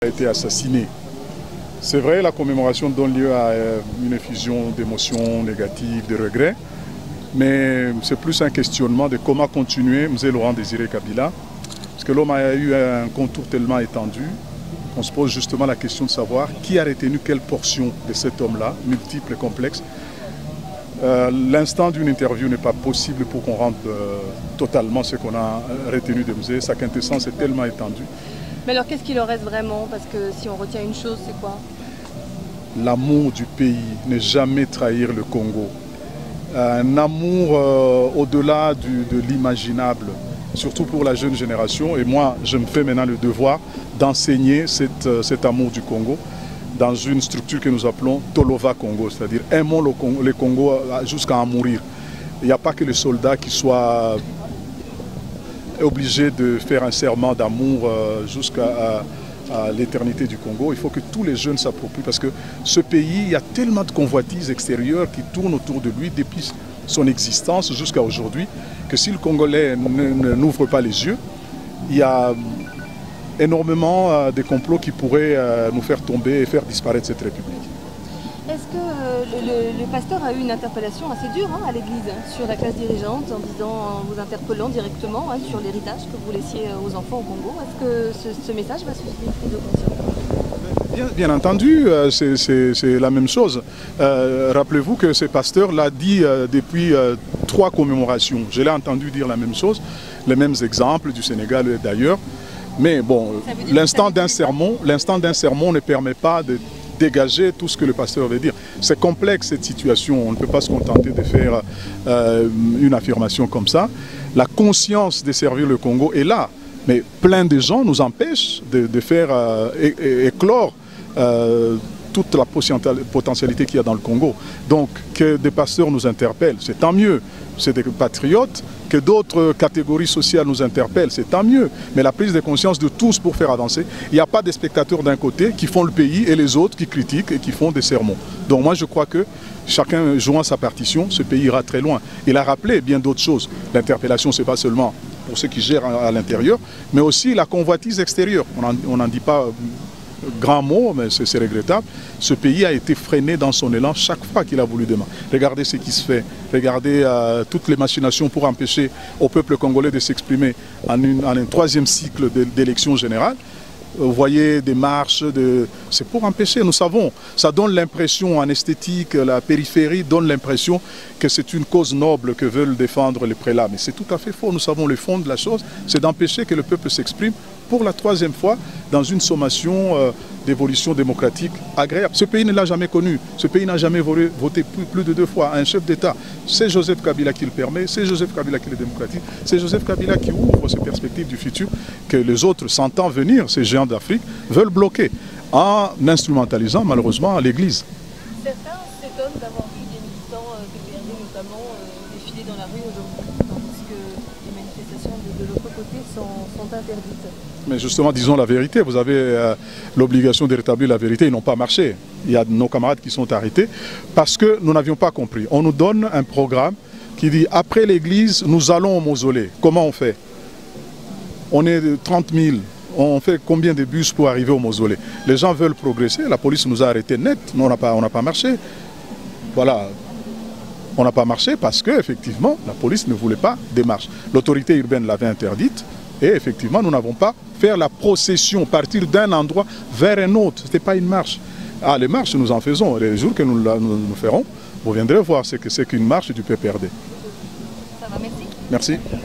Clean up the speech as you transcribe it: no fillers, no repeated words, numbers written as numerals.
A été assassiné. C'est vrai, la commémoration donne lieu à une effusion d'émotions négatives, de regrets, mais c'est plus un questionnement de comment continuer Mzee Laurent Désiré Kabila, parce que l'homme a eu un contour tellement étendu qu'on se pose justement la question de savoir qui a retenu quelle portion de cet homme-là, multiple et complexe. L'instant d'une interview n'est pas possible pour qu'on rentre totalement ce qu'on a retenu de Mzee. Sa quintessence est tellement étendue. Mais alors qu'est-ce qu'il en reste vraiment? Parce que si on retient une chose, c'est quoi? L'amour du pays, ne jamais trahir le Congo. Un amour au-delà de l'imaginable, surtout pour la jeune génération. Et moi, je me fais maintenant le devoir d'enseigner cet amour du Congo dans une structure que nous appelons Tolova Congo, c'est-à-dire aimons le Congo jusqu'à en mourir. Il n'y a pas que les soldats qui soient obligés de faire un serment d'amour jusqu'à l'éternité du Congo. Il faut que tous les jeunes s'approprient parce que ce pays, il y a tellement de convoitises extérieures qui tournent autour de lui depuis son existence jusqu'à aujourd'hui que si le Congolais n'ouvre pas les yeux, il y a énormément de complots qui pourraient nous faire tomber et faire disparaître cette République. Est-ce que le pasteur a eu une interpellation assez dure à l'église sur la classe dirigeante en vous interpellant directement sur l'héritage que vous laissiez aux enfants au Congo? Est-ce que ce message va susciter une prise de conscience? Bien entendu, c'est la même chose. Rappelez-vous que ce pasteur l'a dit depuis 3 commémorations. Je l'ai entendu dire la même chose, les mêmes exemples du Sénégal et d'ailleurs. Mais bon, l'instant d'un sermon ne permet pas de dégager tout ce que le pasteur veut dire. C'est complexe cette situation, on ne peut pas se contenter de faire une affirmation comme ça. La conscience de servir le Congo est là, mais plein de gens nous empêchent de faire éclore toute la potentialité qu'il y a dans le Congo. Donc que des pasteurs nous interpellent, c'est tant mieux. C'est des patriotes, que d'autres catégories sociales nous interpellent, c'est tant mieux. Mais la prise de conscience de tous pour faire avancer, il n'y a pas des spectateurs d'un côté qui font le pays et les autres qui critiquent et qui font des sermons. Donc moi je crois que chacun jouant sa partition, ce pays ira très loin. Il a rappelé bien d'autres choses. L'interpellation, ce n'est pas seulement pour ceux qui gèrent à l'intérieur, mais aussi la convoitise extérieure. On n'en dit pas grand mot, mais c'est regrettable. Ce pays a été freiné dans son élan chaque fois qu'il a voulu demain. Regardez ce qui se fait. Regardez toutes les machinations pour empêcher au peuple congolais de s'exprimer en un 3e cycle d'élection générale. Vous voyez des marches, c'est pour empêcher, nous savons. Ça donne l'impression en esthétique, la périphérie donne l'impression que c'est une cause noble que veulent défendre les prélats. Mais c'est tout à fait faux. Nous savons le fond de la chose, c'est d'empêcher que le peuple s'exprime pour la 3e fois dans une sommation d'évolution démocratique agréable. Ce pays ne l'a jamais connu. Ce pays n'a jamais voté plus de 2 fois un chef d'État. C'est Joseph Kabila qui le permet, c'est Joseph Kabila qui le démocratise, c'est Joseph Kabila qui ouvre ces perspectives du futur que les autres, sentant venir, ces géants d'Afrique, veulent bloquer en instrumentalisant malheureusement l'Église. Certains s'étonnent d'avoir vu des militants PPRD notamment défiler dans la rue aujourd'hui, tandis que les manifestations de l'autre côté sont interdites. Mais justement, disons la vérité, vous avez l'obligation de rétablir la vérité, ils n'ont pas marché. Il y a nos camarades qui sont arrêtés parce que nous n'avions pas compris. On nous donne un programme qui dit après l'église, nous allons au mausolée. Comment on fait? On est de 30 000. On fait combien de bus pour arriver au mausolée? Les gens veulent progresser, la police nous a arrêtés net, mais on n'a pas marché. Voilà. On n'a pas marché parce qu'effectivement, la police ne voulait pas des marches. L'autorité urbaine l'avait interdite et effectivement, nous n'avons pas fait la procession, partir d'un endroit vers un autre. Ce n'était pas une marche. Ah, les marches, nous en faisons. Les jours que nous ferons, vous viendrez voir ce que c'est qu'une marche du PPRD. Ça va, merci. Merci.